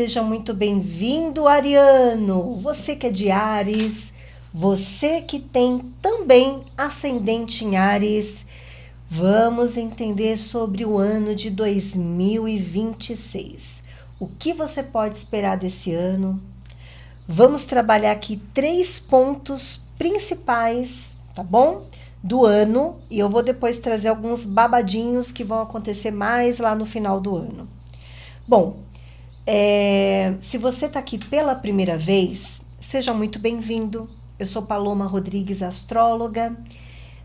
seja muito bem-vindo, Ariano. Você que é de Áries, você que tem também ascendente em Áries, vamos entender sobre o ano de 2026. O que você pode esperar desse ano? Vamos trabalhar aqui 3 pontos principais, tá bom? Do ano, e eu vou depois trazer alguns babadinhos que vão acontecer mais lá no final do ano. Bom, se você está aqui pela primeira vez, seja muito bem-vindo. Eu sou Paloma Rodrigues, astróloga.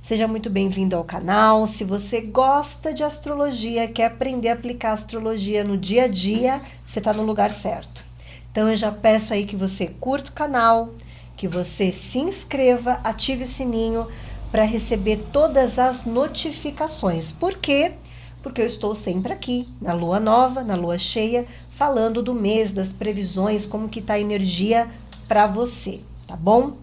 Seja muito bem-vindo ao canal. Se você gosta de astrologia, quer aprender a aplicar astrologia no dia a dia, você está no lugar certo. Então eu já peço aí que você curta o canal, que você se inscreva, ative o sininho para receber todas as notificações. Por quê? Porque eu estou sempre aqui, na lua nova, na lua cheia, falando do mês, das previsões, como que tá a energia para você, tá bom?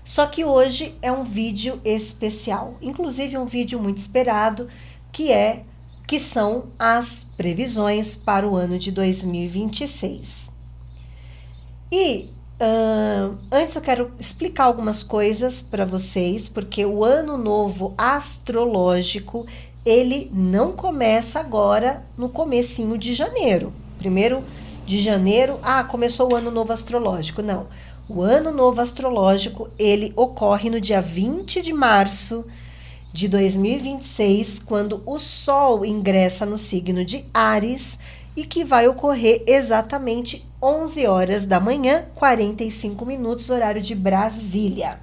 Só que hoje é um vídeo especial, inclusive um vídeo muito esperado, que são as previsões para o ano de 2026. Antes eu quero explicar algumas coisas para vocês, porque o ano novo astrológico, ele não começa agora no comecinho de janeiro. 1º de janeiro, começou o ano novo astrológico. Não, o ano novo astrológico, ele ocorre no dia 20 de março de 2026, quando o Sol ingressa no signo de Áries, e que vai ocorrer exatamente 11 horas da manhã, 45 minutos, horário de Brasília.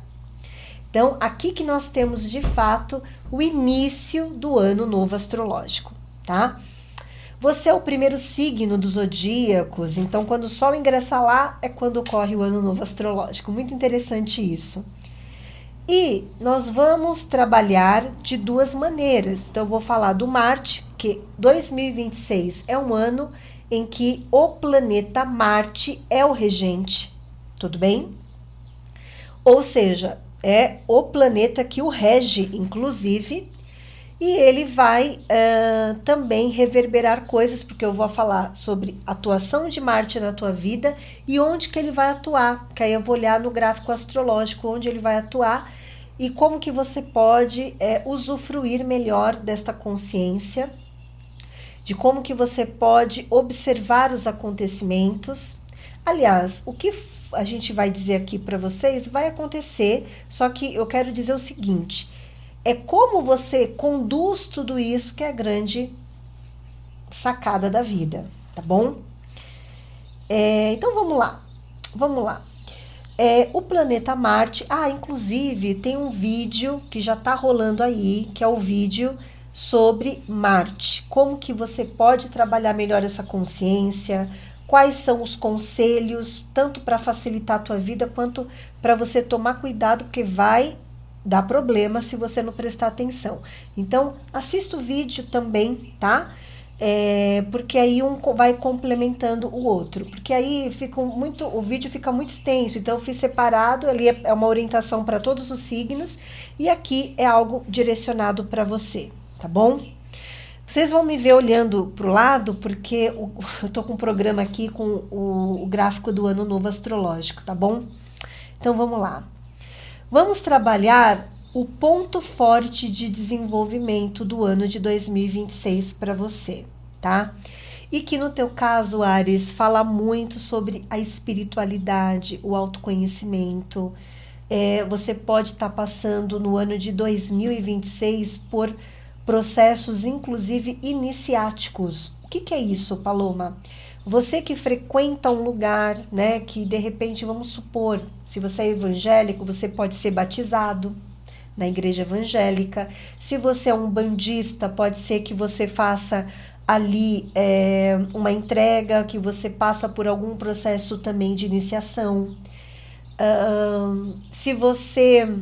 Então, aqui que nós temos, de fato, o início do ano novo astrológico, tá? Você é o primeiro signo dos zodíacos, então quando o Sol ingressa lá, é quando ocorre o ano novo astrológico. Muito interessante isso. E nós vamos trabalhar de 2 maneiras. Então, eu vou falar do Marte, que 2026 é um ano em que o planeta Marte é o regente, tudo bem? Ou seja, é o planeta que o rege, inclusive, e ele vai também reverberar coisas, porque eu vou falar sobre a atuação de Marte na tua vida e onde que ele vai atuar, que aí eu vou olhar no gráfico astrológico onde ele vai atuar e como que você pode usufruir melhor desta consciência, de como que você pode observar os acontecimentos. Aliás, o que a gente vai dizer aqui para vocês vai acontecer, só que eu quero dizer o seguinte, é como você conduz tudo isso que é a grande sacada da vida, tá bom? Então vamos lá. O planeta Marte, inclusive tem um vídeo que já tá rolando aí, que é o vídeo sobre Marte, como que você pode trabalhar melhor essa consciência, quais são os conselhos, tanto para facilitar a tua vida, quanto para você tomar cuidado, porque vai dar problema se você não prestar atenção. Então, assista o vídeo também, tá? Porque aí um vai complementando o outro, porque aí o vídeo fica muito extenso, então eu fiz separado, ali é uma orientação para todos os signos, e aqui é algo direcionado para você, tá bom? Vocês vão me ver olhando para o lado, porque eu tô com um programa aqui com o gráfico do ano novo astrológico, tá bom? Então vamos lá. Vamos trabalhar o ponto forte de desenvolvimento do ano de 2026 para você, tá? E que no teu caso, Áries, fala muito sobre a espiritualidade, o autoconhecimento. Você pode estar passando no ano de 2026 por processos, inclusive, iniciáticos. O que é isso, Paloma? Você que frequenta um lugar, né, que de repente, vamos supor, se você é evangélico, você pode ser batizado na igreja evangélica. Se você é um bandista, pode ser que você faça ali uma entrega, que você passa por algum processo também de iniciação. Se você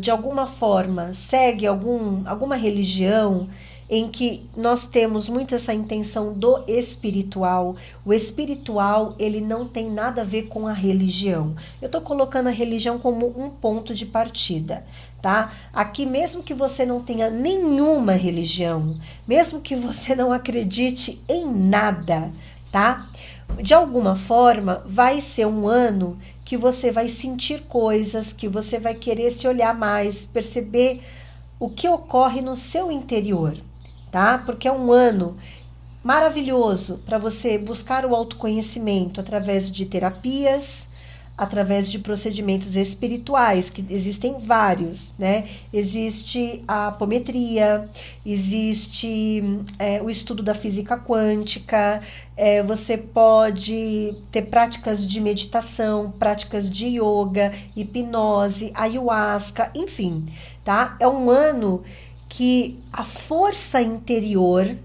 de alguma forma segue alguma religião em que nós temos muito essa intenção do espiritual, o espiritual ele não tem nada a ver com a religião. Eu estou colocando a religião como um ponto de partida, tá? Aqui, mesmo que você não tenha nenhuma religião, mesmo que você não acredite em nada, tá? De alguma forma, vai ser um ano que você vai sentir coisas, que você vai querer se olhar mais, perceber o que ocorre no seu interior, tá? Porque é um ano maravilhoso para você buscar o autoconhecimento através de terapias, através de procedimentos espirituais, que existem vários, né? Existe a apometria, existe o estudo da física quântica, você pode ter práticas de meditação, práticas de yoga, hipnose, ayahuasca, enfim, tá? É um ano que a força interior,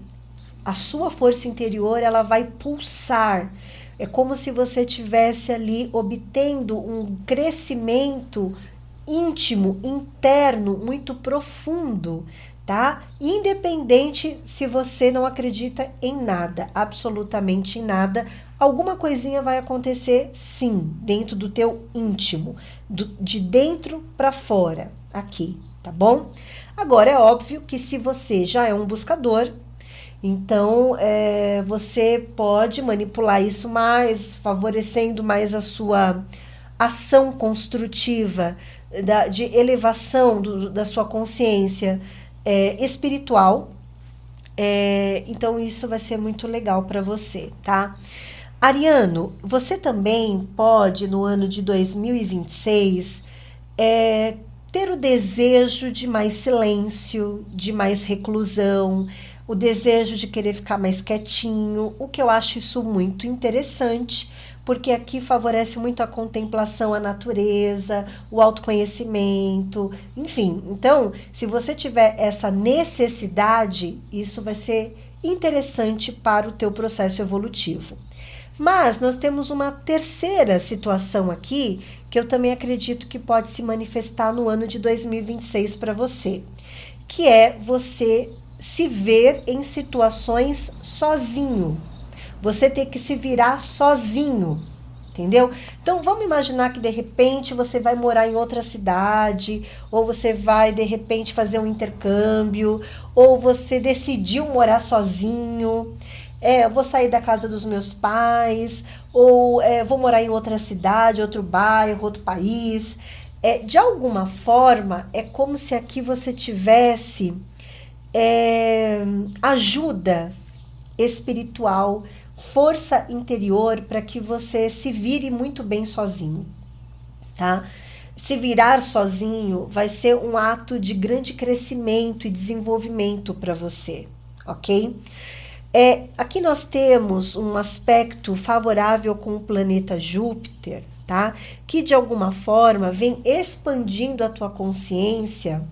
a sua força interior, ela vai pulsar. É como se você tivesse ali obtendo um crescimento íntimo, interno, muito profundo, tá? Independente se você não acredita em nada, absolutamente em nada, alguma coisinha vai acontecer sim, dentro do teu íntimo, de dentro para fora, aqui, tá bom? Agora é óbvio que se você já é um buscador, então, você pode manipular isso mais, favorecendo mais a sua ação construtiva, de elevação da sua consciência espiritual. Então, isso vai ser muito legal para você, tá? Ariano, você também pode, no ano de 2026, ter o desejo de mais silêncio, de mais reclusão, o desejo de querer ficar mais quietinho, o que eu acho isso muito interessante, porque aqui favorece muito a contemplação, a natureza, o autoconhecimento, enfim. Então, se você tiver essa necessidade, isso vai ser interessante para o teu processo evolutivo. Mas nós temos uma terceira situação aqui, que eu também acredito que pode se manifestar no ano de 2026 para você, que é você se ver em situações sozinho. Você ter que se virar sozinho, entendeu? Então vamos imaginar que de repente você vai morar em outra cidade, ou você vai de repente fazer um intercâmbio, ou você decidiu morar sozinho. Eu vou sair da casa dos meus pais, ou vou morar em outra cidade, outro bairro, outro país. De alguma forma, é como se aqui você tivesse ajuda espiritual, força interior para que você se vire muito bem sozinho, tá? Se virar sozinho vai ser um ato de grande crescimento e desenvolvimento para você, ok? Aqui nós temos um aspecto favorável com o planeta Júpiter, tá? Que de alguma forma vem expandindo a tua consciência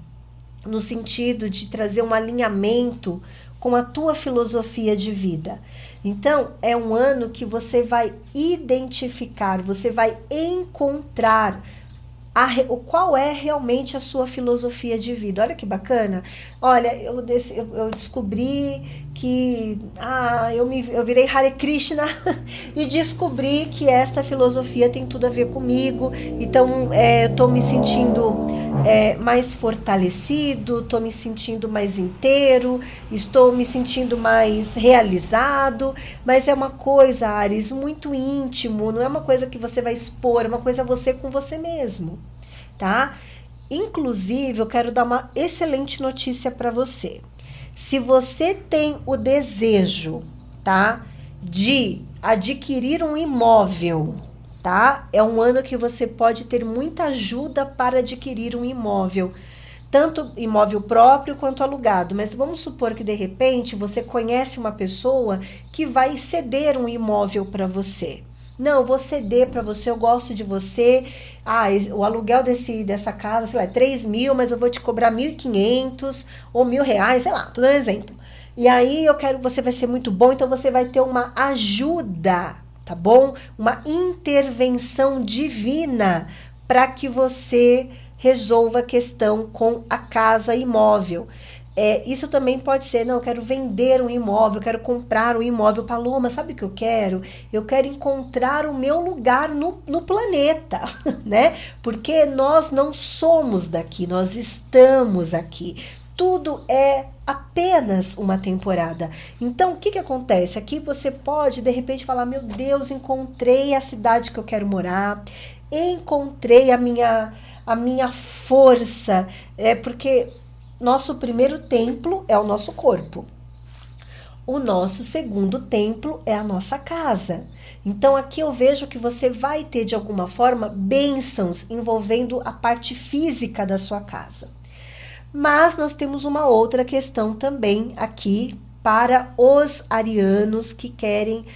no sentido de trazer um alinhamento com a tua filosofia de vida. Então, é um ano que você vai identificar, você vai encontrar qual é realmente a sua filosofia de vida. Olha que bacana. Olha, eu descobri que eu virei Hare Krishna e descobri que esta filosofia tem tudo a ver comigo. Então, eu estou me sentindo mais fortalecido, estou me sentindo mais inteiro, estou me sentindo mais realizado. Mas é uma coisa, Ares, muito íntimo, não é uma coisa que você vai expor, é uma coisa você com você mesmo, tá? Inclusive, eu quero dar uma excelente notícia para você. Se você tem o desejo, tá, de adquirir um imóvel, tá? É um ano que você pode ter muita ajuda para adquirir um imóvel, tanto imóvel próprio quanto alugado. Mas vamos supor que de repente você conhece uma pessoa que vai ceder um imóvel para você. Não, eu vou ceder para você, eu gosto de você. O aluguel dessa casa, sei lá, é 3 mil, mas eu vou te cobrar 1.500 ou R$ 1.000, sei lá, tô dando um exemplo. E aí você vai ser muito bom, então você vai ter uma ajuda, tá bom? Uma intervenção divina para que você resolva a questão com a casa imóvel. Isso também pode ser, não, eu quero vender um imóvel, eu quero comprar um imóvel. Paloma, sabe o que eu quero? Eu quero encontrar o meu lugar no planeta, né? Porque nós não somos daqui, nós estamos aqui. tudo é apenas uma temporada. Então, o que que acontece? Aqui você pode, de repente, falar, meu Deus, encontrei a cidade que eu quero morar, encontrei a minha força, porque nosso primeiro templo é o nosso corpo. O nosso segundo templo é a nossa casa. Então aqui eu vejo que você vai ter de alguma forma bênçãos envolvendo a parte física da sua casa. Mas nós temos uma outra questão também aqui para os arianos que querem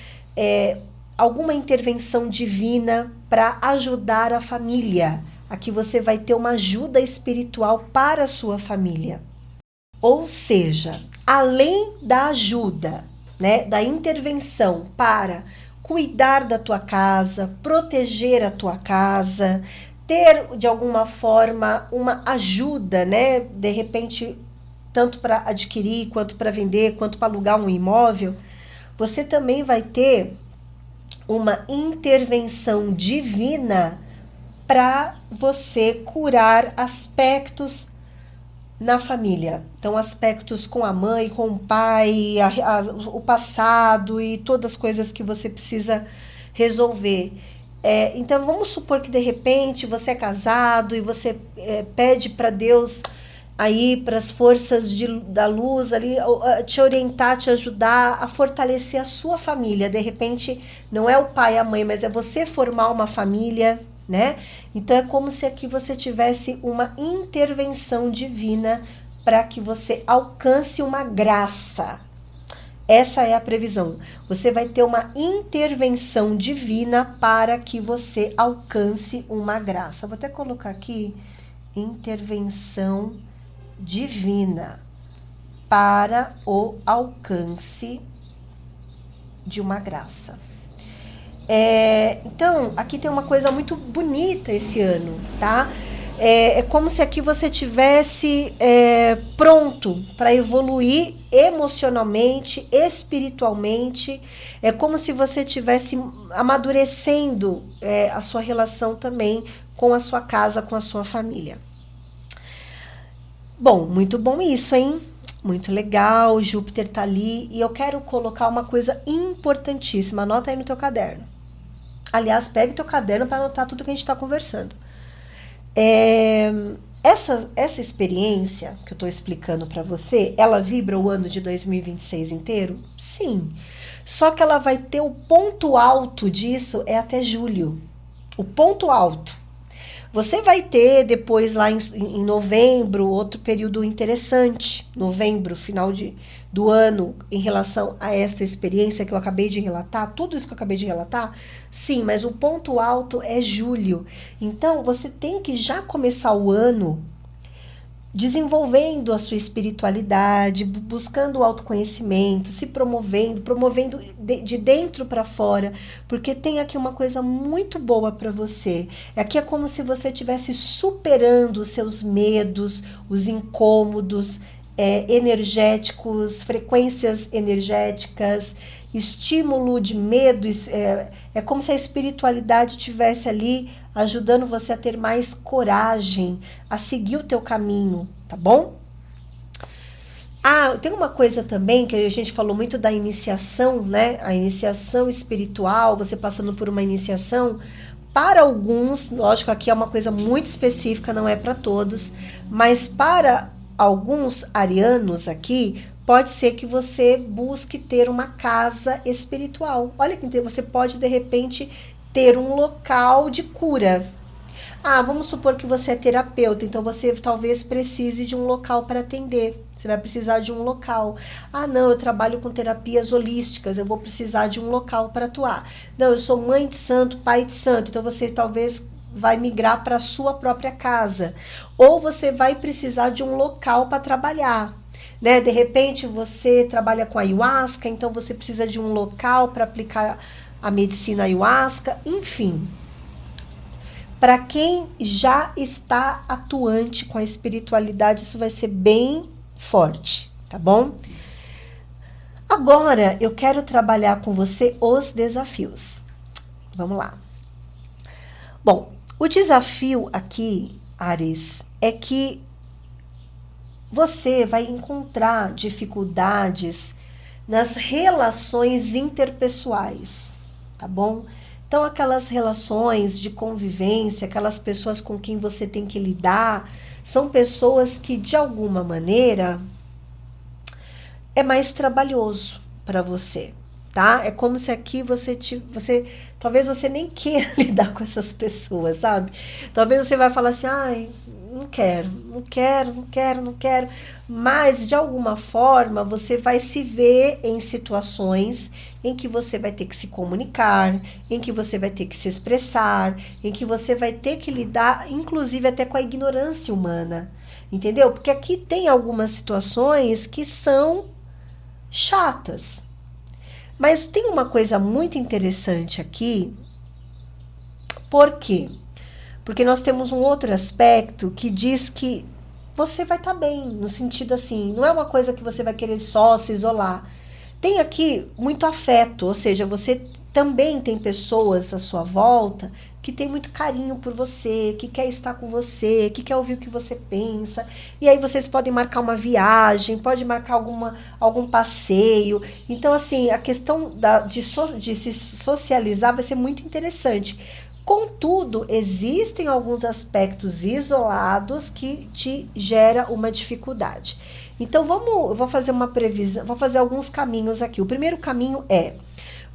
alguma intervenção divina para ajudar a família. Aqui você vai ter uma ajuda espiritual para a sua família. Ou seja, além da ajuda, né, da intervenção para cuidar da tua casa, proteger a tua casa, ter de alguma forma uma ajuda, né, de repente, tanto para adquirir, quanto para vender, quanto para alugar um imóvel, você também vai ter uma intervenção divina para você curar aspectos na família. Então, aspectos com a mãe, com o pai, o passado e todas as coisas que você precisa resolver. Então, vamos supor que de repente você é casado e você pede para Deus aí, para as forças da luz ali, te orientar, te ajudar a fortalecer a sua família. De repente, não é o pai e a mãe, mas é você formar uma família, né? Então é como se aqui você tivesse uma intervenção divina para que você alcance uma graça. Essa é a previsão. Você vai ter uma intervenção divina para que você alcance uma graça. Vou até colocar aqui intervenção divina para o alcance de uma graça. Então, aqui tem uma coisa muito bonita esse ano, tá? É como se aqui você tivesse pronto para evoluir emocionalmente, espiritualmente. É como se você tivesse amadurecendo a sua relação também com a sua casa, com a sua família. Bom, muito bom isso, hein? Muito legal, Júpiter tá ali. E eu quero colocar uma coisa importantíssima. Anota aí no teu caderno. Aliás, pegue teu caderno para anotar tudo que a gente está conversando. Essa experiência que eu estou explicando para você, ela vibra o ano de 2026 inteiro? Sim. Só que ela vai ter o ponto alto disso é até julho. O ponto alto. Você vai ter depois lá em novembro outro período interessante, novembro, final do ano, em relação a esta experiência que eu acabei de relatar, tudo isso que eu acabei de relatar, sim, mas o ponto alto é julho. Então, você tem que já começar o ano desenvolvendo a sua espiritualidade, buscando o autoconhecimento, se promovendo de dentro para fora, porque tem aqui uma coisa muito boa para você. Aqui é como se você estivesse superando os seus medos, os incômodos energéticos, frequências energéticas, estímulo de medo. É como se a espiritualidade estivesse ali ajudando você a ter mais coragem, a seguir o teu caminho, tá bom? Tem uma coisa também que a gente falou muito da iniciação, né? A iniciação espiritual, você passando por uma iniciação. Para alguns, lógico, aqui é uma coisa muito específica, não é para todos, mas para alguns arianos aqui, pode ser que você busque ter uma casa espiritual. Olha que você pode, de repente, ter um local de cura. Vamos supor que você é terapeuta, então você talvez precise de um local para atender. Você vai precisar de um local. Não, eu trabalho com terapias holísticas, eu vou precisar de um local para atuar. Não, eu sou mãe de santo, pai de santo, então você talvez vai migrar para a sua própria casa. Ou você vai precisar de um local para trabalhar. Né? De repente você trabalha com ayahuasca, então você precisa de um local para aplicar a medicina ayahuasca, enfim. Para quem já está atuante com a espiritualidade, isso vai ser bem forte, tá bom? Agora, eu quero trabalhar com você os desafios. Vamos lá. Bom, o desafio aqui, Áries, é que você vai encontrar dificuldades nas relações interpessoais, tá bom? Então, aquelas relações de convivência, aquelas pessoas com quem você tem que lidar, são pessoas que, de alguma maneira, é mais trabalhoso para você, tá? É como se aqui talvez você nem queira lidar com essas pessoas, sabe? Talvez você vai falar assim, ai, não quero, não quero, não quero, não quero, mas de alguma forma você vai se ver em situações em que você vai ter que se comunicar, em que você vai ter que se expressar, em que você vai ter que lidar, inclusive até com a ignorância humana, entendeu? Porque aqui tem algumas situações que são chatas. Mas tem uma coisa muito interessante aqui. Por quê? Porque nós temos um outro aspecto que diz que você vai estar bem, no sentido assim, não é uma coisa que você vai querer só se isolar. Tem aqui muito afeto, ou seja, você também tem pessoas à sua volta que tem muito carinho por você, que quer estar com você, que quer ouvir o que você pensa. E aí vocês podem marcar uma viagem, pode marcar algum passeio. Então, assim, a questão de se socializar vai ser muito interessante. Contudo, existem alguns aspectos isolados que te gera uma dificuldade. Então, eu vou fazer uma previsão, vou fazer alguns caminhos aqui. O primeiro caminho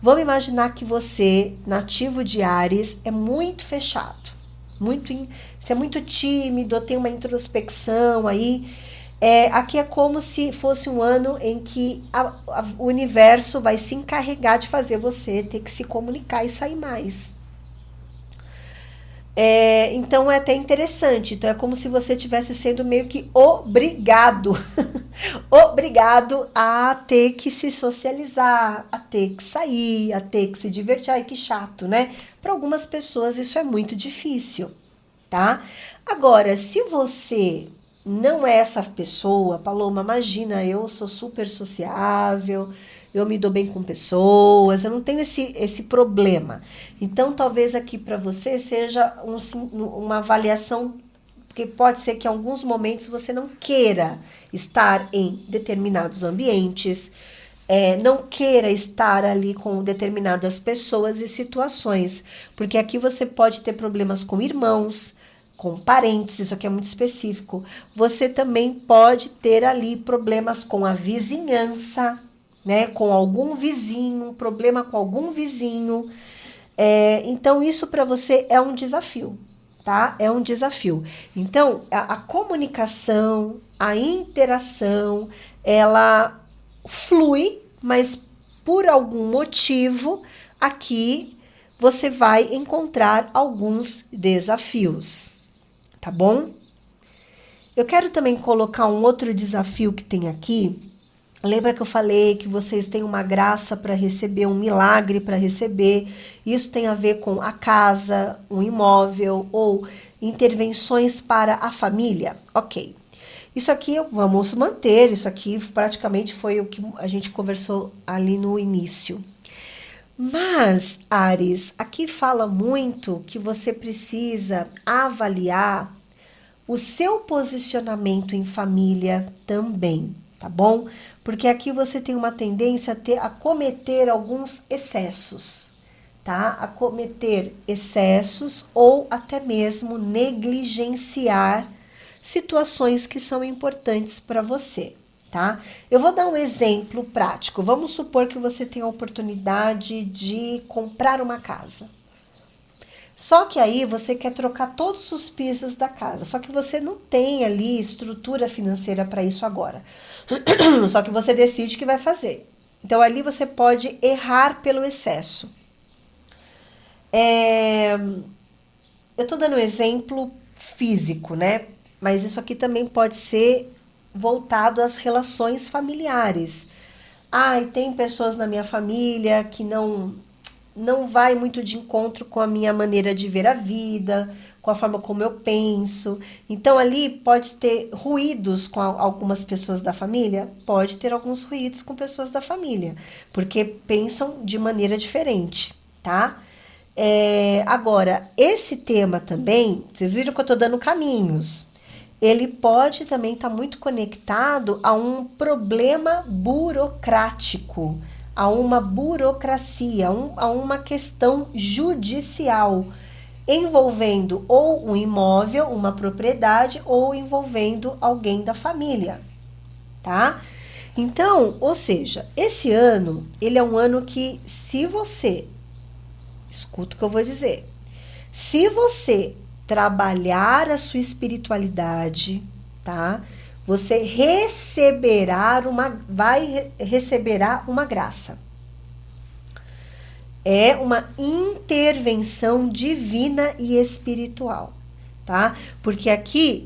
vamos imaginar que você, nativo de Áries, é muito fechado, você é muito tímido, tem uma introspecção aí. Aqui é como se fosse um ano em que o universo vai se encarregar de fazer você ter que se comunicar e sair mais. Então é até interessante. Então é como se você estivesse sendo meio que obrigado, obrigado a ter que se socializar, a ter que sair, a ter que se divertir. Ai, que chato, né? Para algumas pessoas isso é muito difícil, tá? Agora, se você não é essa pessoa, Paloma, imagina, eu sou super sociável, eu me dou bem com pessoas, eu não tenho esse problema. Então, talvez aqui para você seja uma avaliação, porque pode ser que em alguns momentos você não queira estar em determinados ambientes, não queira estar ali com determinadas pessoas e situações, porque aqui você pode ter problemas com irmãos, com parentes, isso aqui é muito específico. Você também pode ter ali problemas com a vizinhança, né? Com algum vizinho, um problema com algum vizinho. Então, isso para você é um desafio, tá? É um desafio. Então, a comunicação, a interação, ela flui, mas por algum motivo, aqui você vai encontrar alguns desafios, tá bom? Eu quero também colocar um outro desafio que tem aqui. Lembra que eu falei que vocês têm uma graça para receber, um milagre para receber? Isso tem a ver com a casa, um imóvel ou intervenções para a família? Ok. Isso aqui vamos manter, isso aqui praticamente foi o que a gente conversou ali no início. Mas, Ares, aqui fala muito que você precisa avaliar o seu posicionamento em família também, tá bom? Porque aqui você tem uma tendência a cometer alguns excessos, tá? A cometer excessos ou até mesmo negligenciar situações que são importantes para você, tá? Eu vou dar um exemplo prático. Vamos supor que você tem a oportunidade de comprar uma casa. Só que aí você quer trocar todos os pisos da casa. Só que você não tem ali estrutura financeira para isso agora. Só que você decide que vai fazer. Então ali você pode errar pelo excesso. Eu tô dando um exemplo físico, né? Mas isso aqui também pode ser voltado às relações familiares. E tem pessoas na minha família que não vai muito de encontro com a minha maneira de ver a vida, com a forma como eu penso. Então, ali pode ter ruídos com algumas pessoas da família? Pode ter alguns ruídos com pessoas da família, porque pensam de maneira diferente, tá? Agora, esse tema também, vocês viram que eu tô dando caminhos. ele pode também estar muito conectado a um problema burocrático, a uma burocracia, a uma questão judicial, envolvendo ou um imóvel, uma propriedade, ou envolvendo alguém da família, tá? Então, ou seja, esse ano, ele é um ano que, se você, escuta o que eu vou dizer, se você trabalhar a sua espiritualidade, tá? Você receberá uma graça. É uma intervenção divina e espiritual, tá? Porque aqui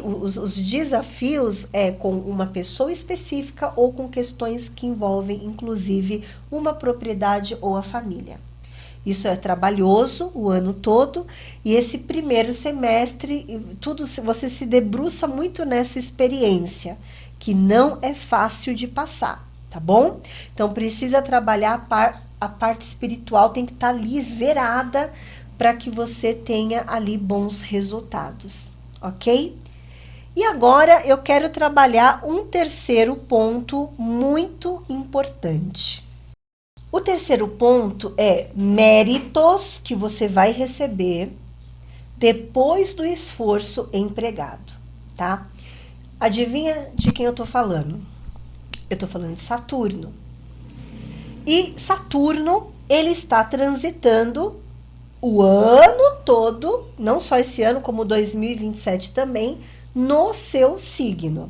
os desafios é com uma pessoa específica ou com questões que envolvem, inclusive, uma propriedade ou a família. Isso é trabalhoso o ano todo, e esse primeiro semestre, você se debruça muito nessa experiência, que não é fácil de passar, tá bom? Então, precisa trabalhar a parte espiritual, tem que estar ali zerada para que você tenha ali bons resultados, ok? E agora eu quero trabalhar um terceiro ponto muito importante. O terceiro ponto é méritos que você vai receber depois do esforço empregado, tá? Adivinha de quem eu tô falando? Eu tô falando de Saturno. E Saturno, ele está transitando o ano todo, não só esse ano, como 2027 também, no seu signo.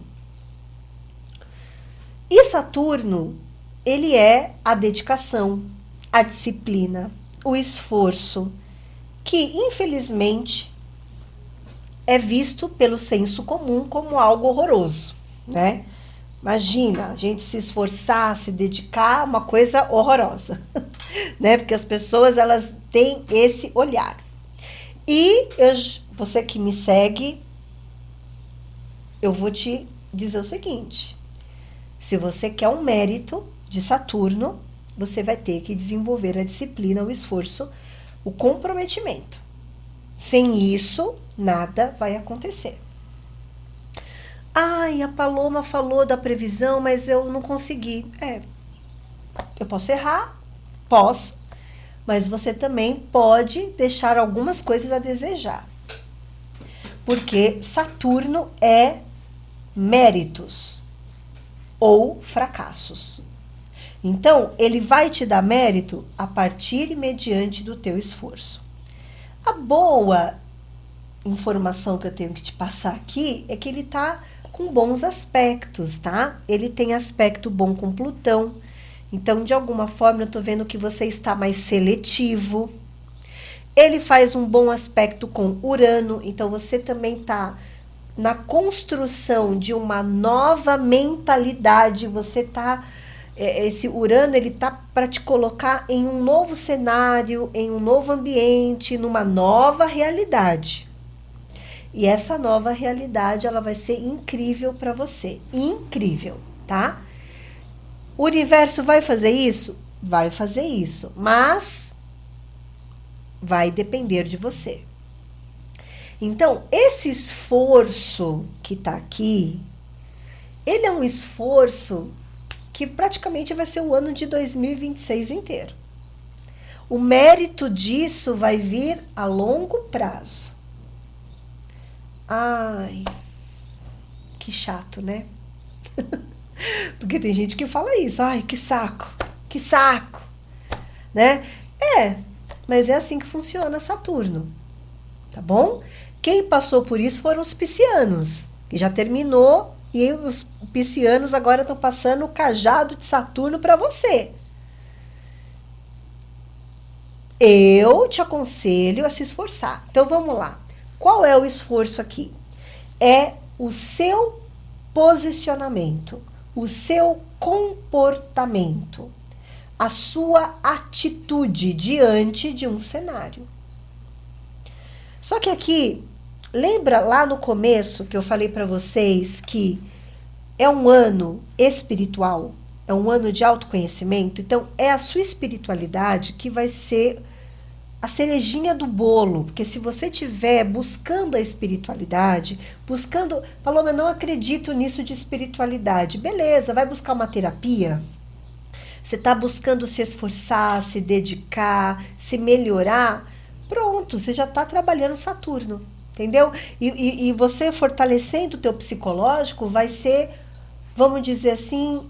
E Saturno, ele é a dedicação, a disciplina, o esforço, que infelizmente é visto pelo senso comum como algo horroroso, né? Imagina, a gente se esforçar, se dedicar, uma coisa horrorosa, né? Porque as pessoas, elas têm esse olhar. E você que me segue, eu vou te dizer o seguinte: se você quer um mérito de Saturno, você vai ter que desenvolver a disciplina, o esforço, o comprometimento. Sem isso, nada vai acontecer. Ai, a Paloma falou da previsão, mas eu não consegui. Eu posso errar? Posso. Mas você também pode deixar algumas coisas a desejar. Porque Saturno é méritos ou fracassos. Então, ele vai te dar mérito a partir e mediante do teu esforço. A boa informação que eu tenho que te passar aqui é que ele está com bons aspectos, tá? Ele tem aspecto bom com Plutão. Então, de alguma forma, eu tô vendo que você está mais seletivo. Ele faz um bom aspecto com Urano. Então, você também tá na construção de uma nova mentalidade. Você tá... esse Urano, ele tá para te colocar em um novo cenário, em um novo ambiente, numa nova realidade. E essa nova realidade, ela vai ser incrível para você. Incrível, tá? O universo vai fazer isso? Vai fazer isso, mas vai depender de você. Então, esse esforço que tá aqui, ele é um esforço que praticamente vai ser o ano de 2026 inteiro. O mérito disso vai vir a longo prazo. Ai, que chato, né? Porque tem gente que fala isso. Ai, que saco, né? Mas é assim que funciona Saturno, tá bom? Quem passou por isso foram os piscianos, que já terminou, e os piscianos agora estão passando o cajado de Saturno para você. Eu te aconselho a se esforçar. Então, vamos lá. Qual é o esforço aqui? É o seu posicionamento, o seu comportamento, a sua atitude diante de um cenário. Só que aqui, lembra lá no começo que eu falei para vocês que é um ano espiritual, é um ano de autoconhecimento? Então, é a sua espiritualidade que vai ser a cerejinha do bolo, porque se você estiver buscando a espiritualidade, buscando, Paloma, eu não acredito nisso de espiritualidade, beleza, vai buscar uma terapia, você está buscando se esforçar, se dedicar, se melhorar, pronto, você já está trabalhando Saturno, entendeu? E você fortalecendo o teu psicológico vai ser, vamos dizer assim,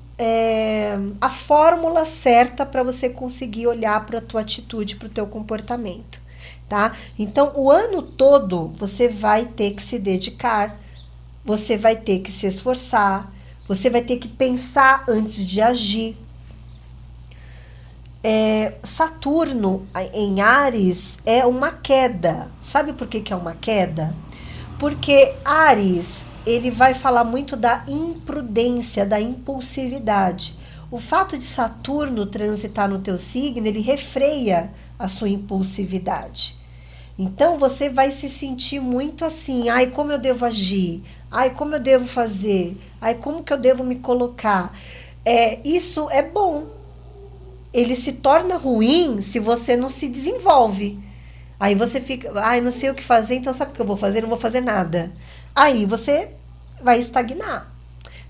a fórmula certa para você conseguir olhar para a tua atitude, para o teu comportamento, tá? Então, o ano todo você vai ter que se dedicar, você vai ter que se esforçar, você vai ter que pensar antes de agir. Saturno em Áries é uma queda. Sabe por que é uma queda? Porque Áries, ele vai falar muito da imprudência, da impulsividade. O fato de Saturno transitar no teu signo, ele refreia a sua impulsividade. Então você vai se sentir muito assim, ai, como eu devo agir? Ai, como eu devo fazer? Ai, como que eu devo me colocar? Isso é bom. Ele se torna ruim se você não se desenvolve. Aí você fica, ai, não sei o que fazer, então sabe o que eu vou fazer? Não vou fazer nada. Aí você vai estagnar,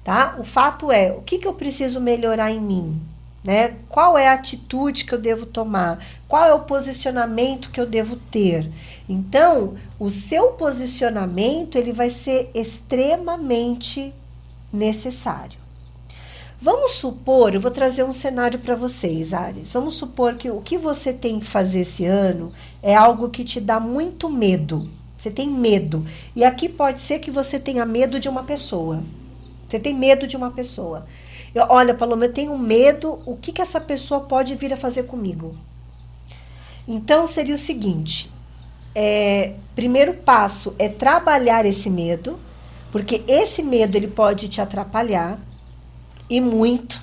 tá? O fato é, o que eu preciso melhorar em mim? Né? Qual é a atitude que eu devo tomar? Qual é o posicionamento que eu devo ter? Então, o seu posicionamento, ele vai ser extremamente necessário. Vamos supor, eu vou trazer um cenário para vocês, Áries. Vamos supor que o que você tem que fazer esse ano é algo que te dá muito medo. Você tem medo. E aqui pode ser que você tenha medo de uma pessoa. Você tem medo de uma pessoa. Olha, Paloma, eu tenho medo, o que essa pessoa pode vir a fazer comigo? Então, seria o seguinte, primeiro passo é trabalhar esse medo, porque esse medo ele pode te atrapalhar, e muito.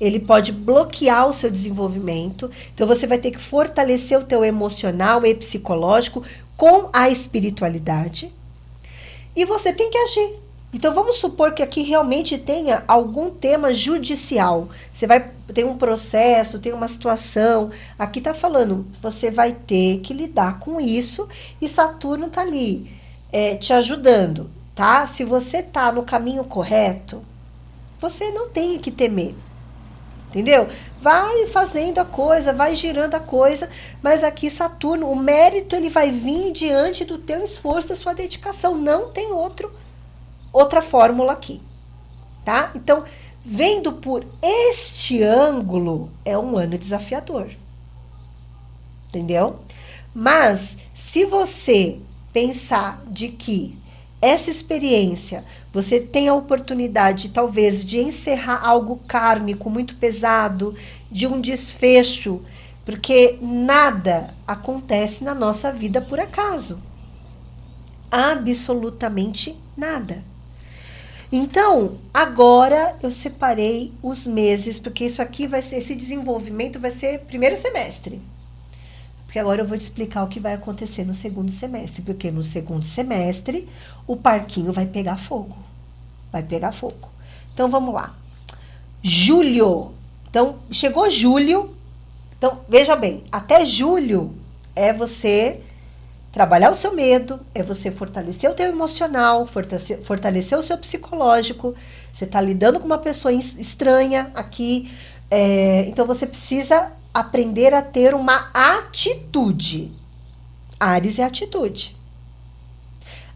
Ele pode bloquear o seu desenvolvimento. Então, você vai ter que fortalecer o teu emocional e psicológico com a espiritualidade. E você tem que agir. Então, vamos supor que aqui realmente tenha algum tema judicial. Você vai ter um processo, tem uma situação. Aqui está falando, você vai ter que lidar com isso. E Saturno está ali te ajudando, tá? Se você está no caminho correto, você não tem que temer, entendeu? Vai fazendo a coisa, vai girando a coisa, mas aqui Saturno, o mérito ele vai vir diante do teu esforço, da sua dedicação, não tem outra fórmula aqui, tá? Então, vendo por este ângulo, é um ano desafiador, entendeu? Mas, se você pensar de que essa experiência, você tem a oportunidade, talvez, de encerrar algo kármico muito pesado, de um desfecho, porque nada acontece na nossa vida por acaso. Absolutamente nada. Então, agora eu separei os meses, porque isso aqui vai ser, esse desenvolvimento vai ser primeiro semestre. Porque agora eu vou te explicar o que vai acontecer no segundo semestre. Porque no segundo semestre, o parquinho vai pegar fogo. Vai pegar fogo. Então, vamos lá. Julho. Então, chegou julho. Então, veja bem. Até julho é você trabalhar o seu medo, é você fortalecer o teu emocional, fortalecer o seu psicológico. Você está lidando com uma pessoa estranha aqui. Então, você precisa aprender a ter uma atitude. Áries é atitude.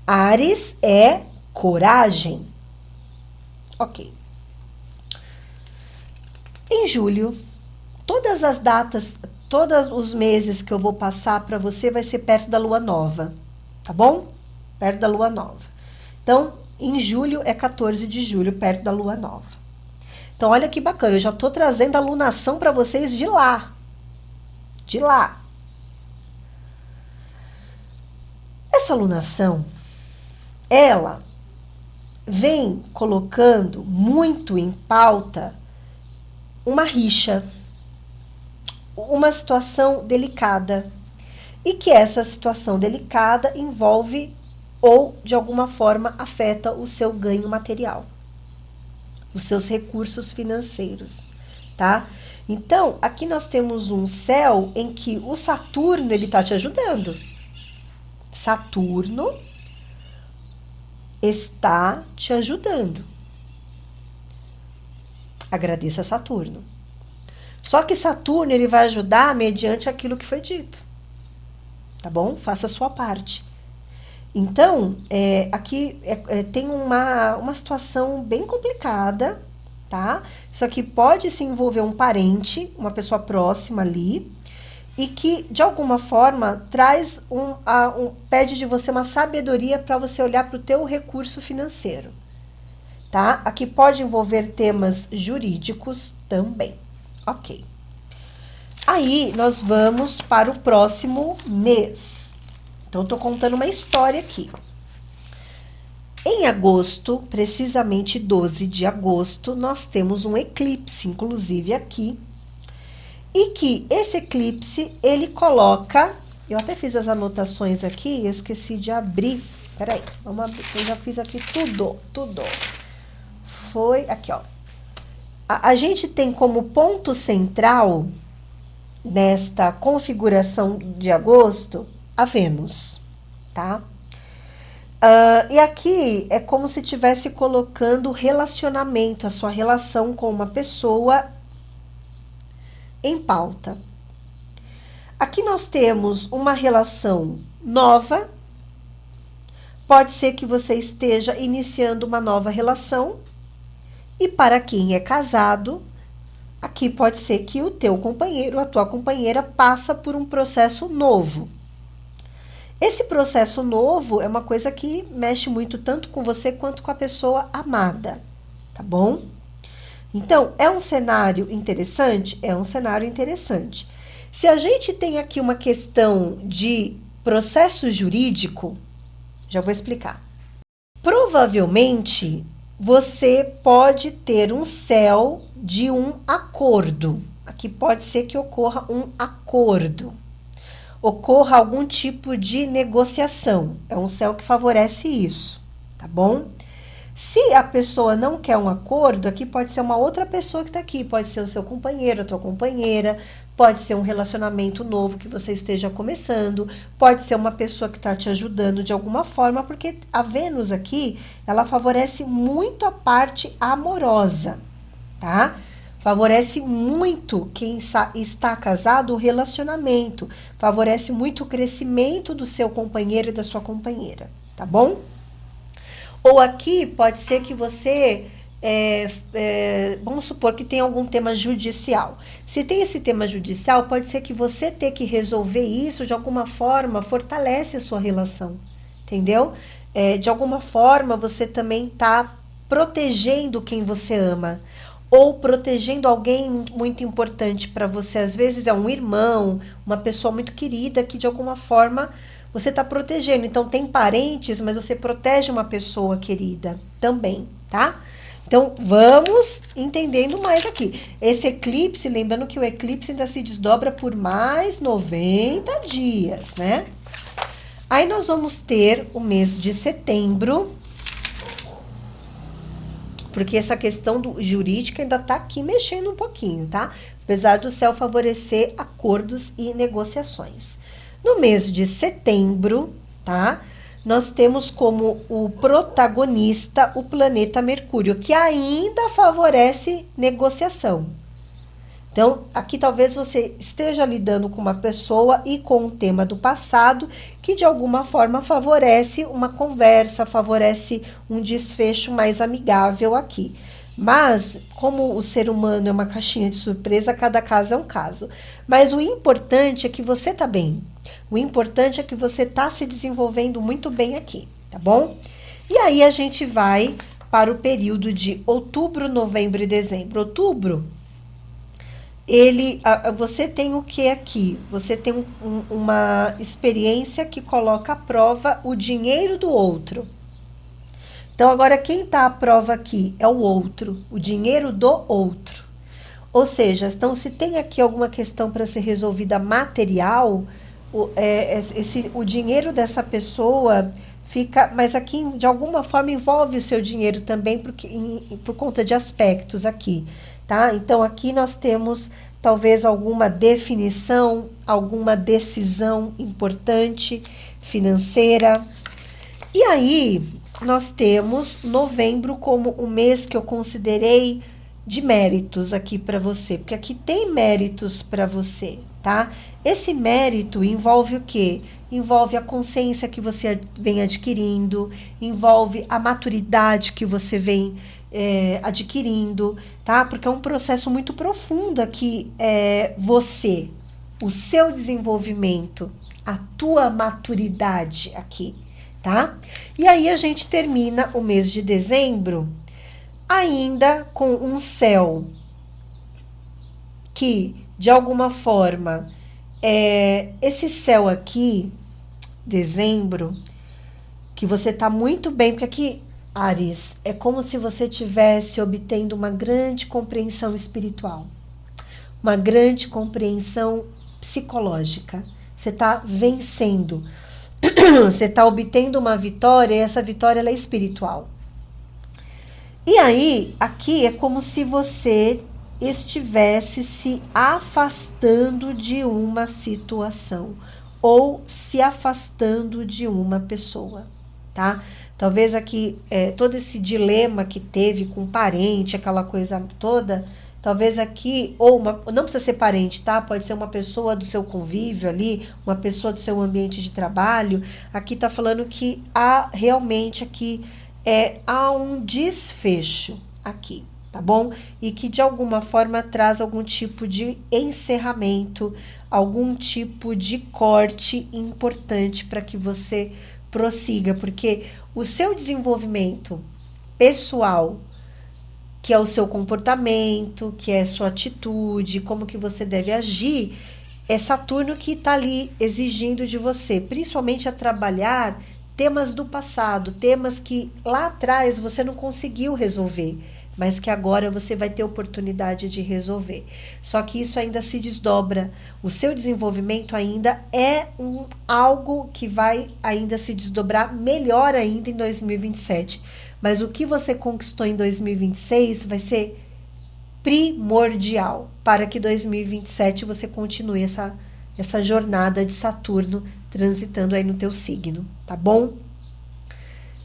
Áries é coragem. Ok. Em julho, todas as datas, todos os meses que eu vou passar para você vai ser perto da lua nova. Tá bom? Perto da lua nova. Então, em julho é 14 de julho, perto da lua nova. Então, olha que bacana, eu já estou trazendo a lunação para vocês de lá. De lá. Essa lunação, ela vem colocando muito em pauta uma rixa, uma situação delicada. E que essa situação delicada envolve ou, de alguma forma, afeta o seu ganho material, os seus recursos financeiros, tá? Então, aqui nós temos um céu em que o Saturno, ele tá te ajudando. Saturno está te ajudando. Agradeça a Saturno. Só que Saturno, ele vai ajudar mediante aquilo que foi dito. Tá bom? Faça a sua parte. Então, aqui tem uma situação bem complicada, tá? Isso aqui pode se envolver um parente, uma pessoa próxima ali, e que, de alguma forma, traz pede de você uma sabedoria para você olhar para o teu recurso financeiro, tá? Aqui pode envolver temas jurídicos também, ok. Aí, nós vamos para o próximo mês. Então, eu tô contando uma história aqui. Em agosto, precisamente 12 de agosto, nós temos um eclipse, inclusive aqui, e que esse eclipse, ele coloca, eu até fiz as anotações aqui, eu esqueci de abrir, peraí, vamos abrir, eu já fiz aqui tudo, foi aqui, ó, a gente tem como ponto central, nesta configuração de agosto, a Vênus, tá? E aqui é como se estivesse colocando relacionamento, a sua relação com uma pessoa em pauta. Aqui nós temos uma relação nova, pode ser que você esteja iniciando uma nova relação, e para quem é casado, aqui pode ser que o teu companheiro, a tua companheira, passa por um processo novo. Esse processo novo é uma coisa que mexe muito tanto com você quanto com a pessoa amada, tá bom? Então, é um cenário interessante? É um cenário interessante. Se a gente tem aqui uma questão de processo jurídico, já vou explicar. Provavelmente, você pode ter um céu de um acordo. Aqui pode ser que ocorra um acordo. Ocorra algum tipo de negociação. É um céu que favorece isso, tá bom? Se a pessoa não quer um acordo, aqui pode ser uma outra pessoa que está aqui. Pode ser o seu companheiro, a tua companheira. Pode ser um relacionamento novo que você esteja começando. Pode ser uma pessoa que está te ajudando de alguma forma, porque a Vênus aqui, ela favorece muito a parte amorosa, tá? Favorece muito quem está casado, o relacionamento. Favorece muito o crescimento do seu companheiro e da sua companheira, tá bom? Ou aqui pode ser que você, vamos supor que tem algum tema judicial. Se tem esse tema judicial, pode ser que você ter que resolver isso de alguma forma, fortalece a sua relação, entendeu? De alguma forma, você também está protegendo quem você ama. Ou protegendo alguém muito importante para você. Às vezes é um irmão, uma pessoa muito querida que de alguma forma você está protegendo. Então tem parentes, mas você protege uma pessoa querida também, tá? Então vamos entendendo mais aqui. Esse eclipse, lembrando que o eclipse ainda se desdobra por mais 90 dias, né? Aí nós vamos ter o mês de setembro, porque essa questão jurídica ainda está aqui mexendo um pouquinho, tá? Apesar do céu favorecer acordos e negociações. No mês de setembro, tá? Nós temos como o protagonista o planeta Mercúrio, que ainda favorece negociação. Então, aqui talvez você esteja lidando com uma pessoa e com um tema do passado que de alguma forma favorece uma conversa, favorece um desfecho mais amigável aqui. Mas, como o ser humano é uma caixinha de surpresa, cada caso é um caso. Mas o importante é que você tá bem. O importante é que você tá se desenvolvendo muito bem aqui, tá bom? E aí a gente vai para o período de outubro, novembro e dezembro. Outubro, você tem o que aqui? Você tem uma experiência que coloca à prova o dinheiro do outro. Então, agora quem está à prova aqui é o outro, o dinheiro do outro. Ou seja, então, se tem aqui alguma questão para ser resolvida material, o dinheiro dessa pessoa fica, mas aqui de alguma forma envolve o seu dinheiro também, por conta de aspectos aqui. Tá? Então, aqui nós temos talvez alguma definição, alguma decisão importante financeira. E aí, nós temos novembro como um mês que eu considerei de méritos aqui para você, porque aqui tem méritos para você, tá? Esse mérito envolve o quê? Envolve a consciência que você vem adquirindo, envolve a maturidade que você vem adquirindo, tá? Porque é um processo muito profundo aqui, você, o seu desenvolvimento, a tua maturidade aqui, tá? E aí a gente termina o mês de dezembro ainda com um céu que, de alguma forma, esse céu aqui, dezembro, que você tá muito bem, porque aqui, Áries, é como se você estivesse obtendo uma grande compreensão espiritual, uma grande compreensão psicológica. Você tá vencendo, você está obtendo uma vitória e essa vitória ela é espiritual. E aí, aqui é como se você estivesse se afastando de uma situação ou se afastando de uma pessoa, tá? Talvez aqui, todo esse dilema que teve com parente, aquela coisa toda, talvez aqui, ou não precisa ser parente, tá? Pode ser uma pessoa do seu convívio ali, uma pessoa do seu ambiente de trabalho. Aqui tá falando que há realmente aqui, há um desfecho aqui, tá bom? E que de alguma forma traz algum tipo de encerramento, algum tipo de corte importante para que você prossiga, porque o seu desenvolvimento pessoal, que é o seu comportamento, que é sua atitude, como que você deve agir, é Saturno que está ali exigindo de você, principalmente a trabalhar temas do passado, temas que lá atrás você não conseguiu resolver, mas que agora você vai ter oportunidade de resolver. Só que isso ainda se desdobra. O seu desenvolvimento ainda é algo que vai ainda se desdobrar melhor ainda em 2027. Mas o que você conquistou em 2026 vai ser primordial para que 2027 você continue essa jornada de Saturno transitando aí no teu signo, tá bom?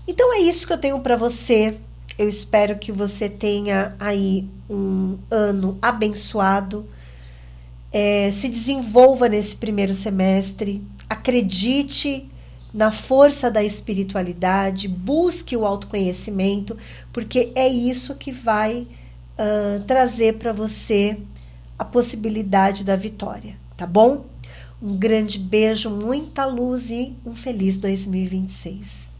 Então é isso que eu tenho para você. Eu espero que você tenha aí um ano abençoado, se desenvolva nesse primeiro semestre, acredite na força da espiritualidade, busque o autoconhecimento, porque é isso que vai trazer para você a possibilidade da vitória, tá bom? Um grande beijo, muita luz e um feliz 2026.